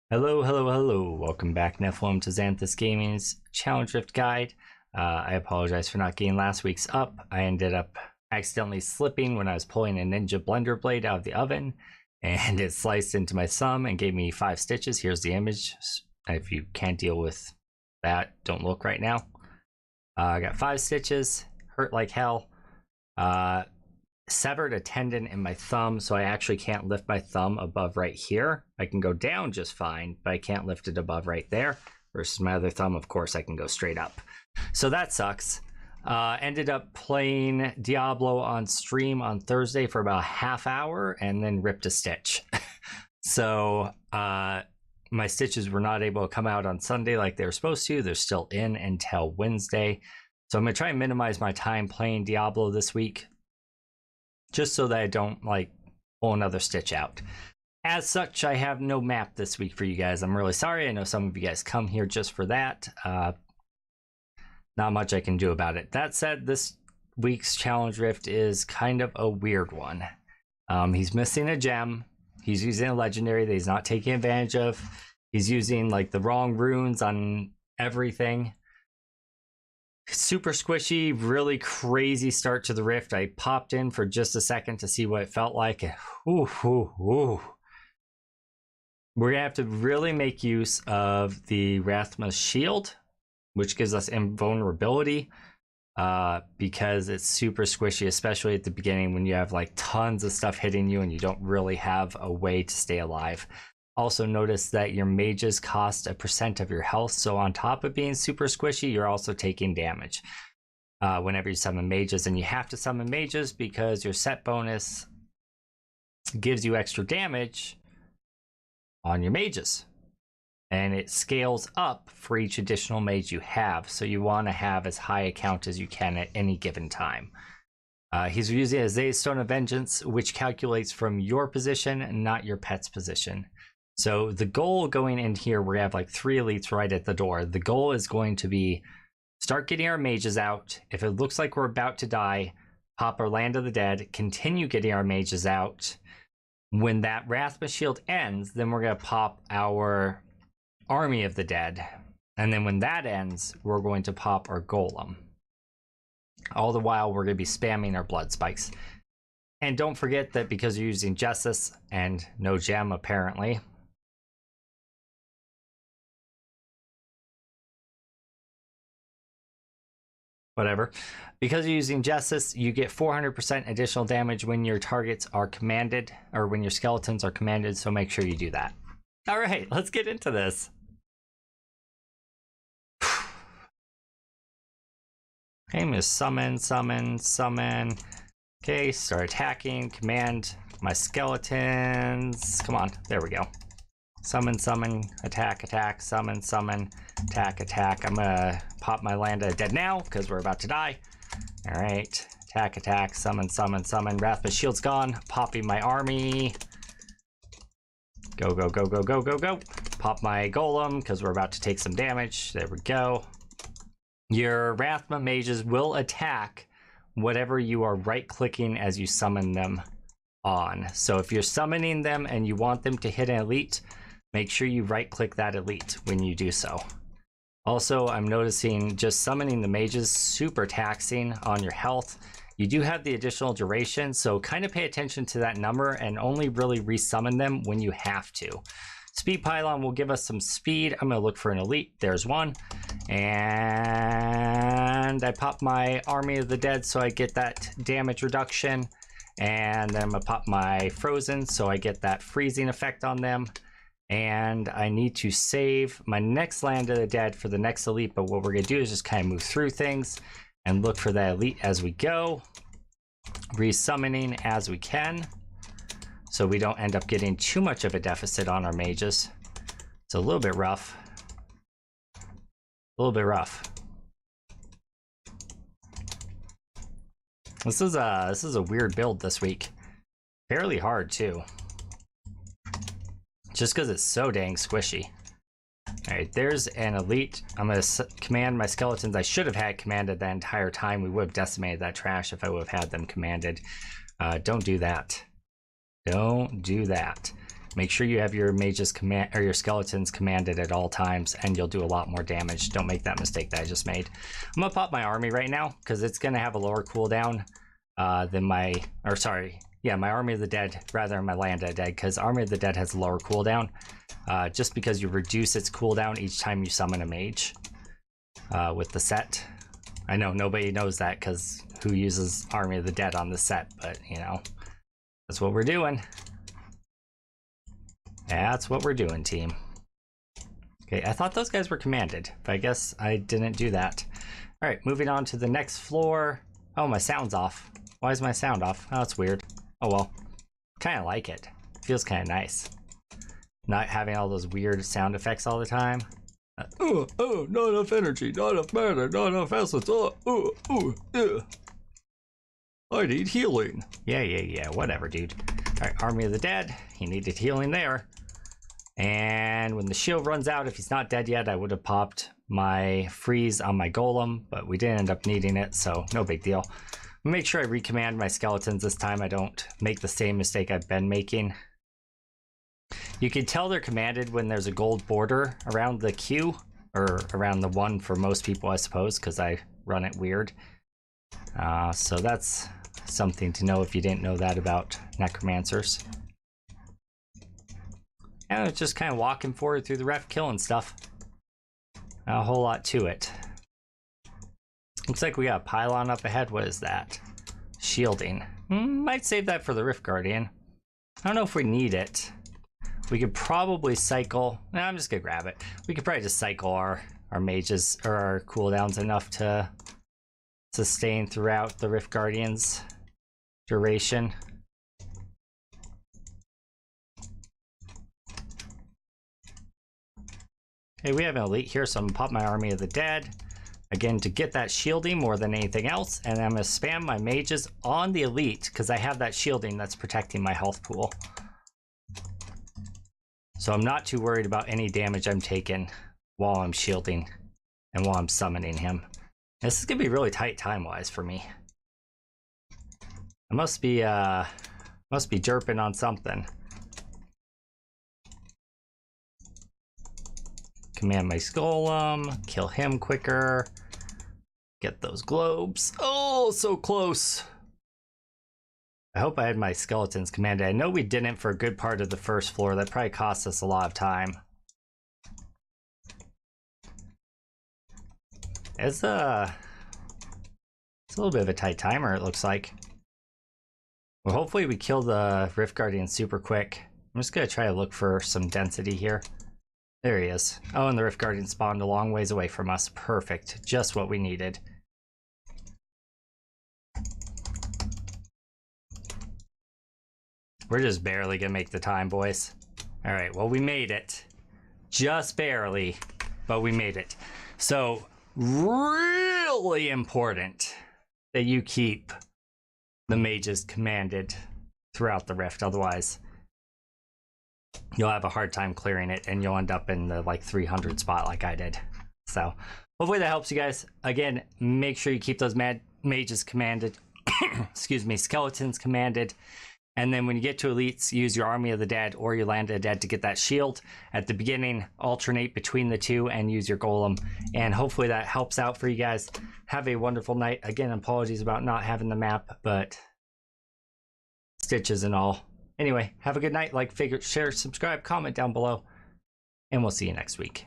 Hello, hello, hello. Welcome back, Nephilim, to Xanthus Gaming's Challenge Rift Guide. I apologize for not getting last week's up. I ended up accidentally slipping when I was pulling a Ninja Blender blade out of the oven, and it sliced into my thumb and gave me 5 stitches. Here's the image. If you can't deal with that, don't look right now. I got 5 stitches, hurt like hell. Severed a tendon in my thumb, so I actually can't lift my thumb above right here. I can go down just fine, but I can't lift it above right there. Versus my other thumb, of course, I can go straight up. So that sucks. Ended up playing Diablo on stream on Thursday for about a half hour and then ripped a stitch. So my stitches were not able to come out on Sunday like they were supposed to. They're still in until Wednesday. So I'm going to try and minimize my time playing Diablo this week, just so that I don't like pull another stitch out. As such, I have no map this week for you guys. I'm really sorry. I know some of you guys come here just for that. Not much I can do about it. That said, this week's Challenge Rift is kind of a weird one. He's missing a gem. He's using a legendary that he's not taking advantage of. He's using like the wrong runes on everything. Super squishy, really crazy start to the rift. I popped in for just a second to see what it felt like. Ooh, ooh, ooh. We're gonna have to really make use of the Rathma's shield, which gives us invulnerability, because it's super squishy, especially at the beginning when you have like tons of stuff hitting you and you don't really have a way to stay alive. Also notice that your mages cost 1% of your health, so on top of being super squishy, you're also taking damage whenever you summon mages, and you have to summon mages because your set bonus gives you extra damage on your mages, and it scales up for each additional mage you have, so you want to have as high a count as you can at any given time. He's using a Zay's Stone of Vengeance, which calculates from your position, not your pet's position. So the goal going in here, we have like 3 elites right at the door. The goal is going to be start getting our mages out. If it looks like we're about to die, pop our Land of the Dead, continue getting our mages out. When that Rathma shield ends, then we're going to pop our Army of the Dead. And then when that ends, we're going to pop our Golem. All the while, we're going to be spamming our blood spikes. And don't forget that because you're using Justice and no gem, apparently, whatever. Because you're using Justice, you get 400% additional damage when your targets are commanded, or when your skeletons are commanded, so make sure you do that. All right, let's get into this. Okay, I'm gonna summon. Okay, start attacking, command my skeletons. Come on, there we go. Summon, attack, summon, attack. I'm gonna pop my Land of the Dead now, because we're about to die. All right, attack, summon. Rathma's shield's gone, popping my army. Go. Pop my golem, because we're about to take some damage. There we go. Your Rathma mages will attack whatever you are right-clicking as you summon them on. So if you're summoning them and you want them to hit an elite, make sure you right-click that elite when you do so. Also, I'm noticing just summoning the mages super taxing on your health. You do have the additional duration, so kind of pay attention to that number and only really resummon them when you have to. Speed Pylon will give us some speed. I'm going to look for an elite. There's one. And I pop my Army of the Dead so I get that damage reduction. And then I'm going to pop my Frozen so I get that freezing effect on them. And I need to save my next Land of the Dead for the next elite. But what we're going to do is just kind of move through things and look for that elite as we go. Resummoning as we can, so we don't end up getting too much of a deficit on our mages. It's a little bit rough. This is a weird build this week. Fairly hard too. Just because it's so dang squishy. Alright, there's an elite. I'm going to command my skeletons. I should have had commanded the entire time. We would have decimated that trash if I would have had them commanded. Don't do that. Don't do that. Make sure you have your mages command or your skeletons commanded at all times, and you'll do a lot more damage. Don't make that mistake that I just made. I'm gonna pop my army right now because it's gonna have a lower cooldown than my, or sorry, yeah, my Army of the Dead rather than my Land of the Dead, because Army of the Dead has a lower cooldown, just because you reduce its cooldown each time you summon a mage with the set. I know nobody knows that because who uses Army of the Dead on the set, but you know, that's what we're doing. That's what we're doing, team. Okay, I thought those guys were commanded, but I guess I didn't do that. All right, moving on to the next floor. Oh, my sound's off. Why is my sound off? Oh, that's weird. Oh well, kind of like it. Feels kind of nice. Not having all those weird sound effects all the time. Not enough energy, not enough mana, not enough essence. I need healing. Yeah, whatever, dude. All right, Army of the Dead. He needed healing there. And when the shield runs out, if he's not dead yet, I would have popped my freeze on my golem, but we didn't end up needing it, so no big deal. Make sure I recommand my skeletons this time. I don't make the same mistake I've been making. You can tell they're commanded when there's a gold border around the Q, or around the 1 for most people, I suppose, because I run it weird. So that's something to know if you didn't know that about necromancers. And it's just kind of walking forward through the ref, killing stuff. Not a whole lot to it. Looks like we got a pylon up ahead. What is that? Shielding. Might save that for the Rift Guardian. I don't know if we need it. We could probably cycle. No, I'm just gonna grab it. We could probably just cycle our mages or our cooldowns enough to sustain throughout the Rift Guardian's duration. Okay, we have an elite here, so I'm gonna pop my Army of the Dead. Again, to get that shielding more than anything else, and I'm gonna spam my mages on the elite because I have that shielding that's protecting my health pool. So I'm not too worried about any damage I'm taking while I'm shielding and while I'm summoning him. This is gonna be really tight time-wise for me. I must be derping on something. Command my golem, kill him quicker, get those globes. Oh, so close. I hope I had my skeletons commanded. I know we didn't for a good part of the first floor. That probably cost us a lot of time. It's a little bit of a tight timer, it looks like. Well, hopefully we kill the Rift Guardian super quick. I'm just gonna try to look for some density here. There he is. Oh, and the Rift Guardian spawned a long ways away from us. Perfect. Just what we needed. We're just barely gonna make the time, boys. All right, well, we made it. Just barely, but we made it. So, really important that you keep the mages commanded throughout the Rift. Otherwise, you'll have a hard time clearing it and you'll end up in the like 300 spot like I did. So hopefully that helps you guys. Again, make sure you keep those mages commanded. Excuse me, skeletons commanded. And then when you get to elites, use your Army of the Dead or your Land of the Dead to get that shield. At the beginning, alternate between the two and use your golem. And hopefully that helps out for you guys. Have a wonderful night. Again, apologies about not having the map, but stitches and all. Anyway, have a good night. Like, share, subscribe, comment down below, and we'll see you next week.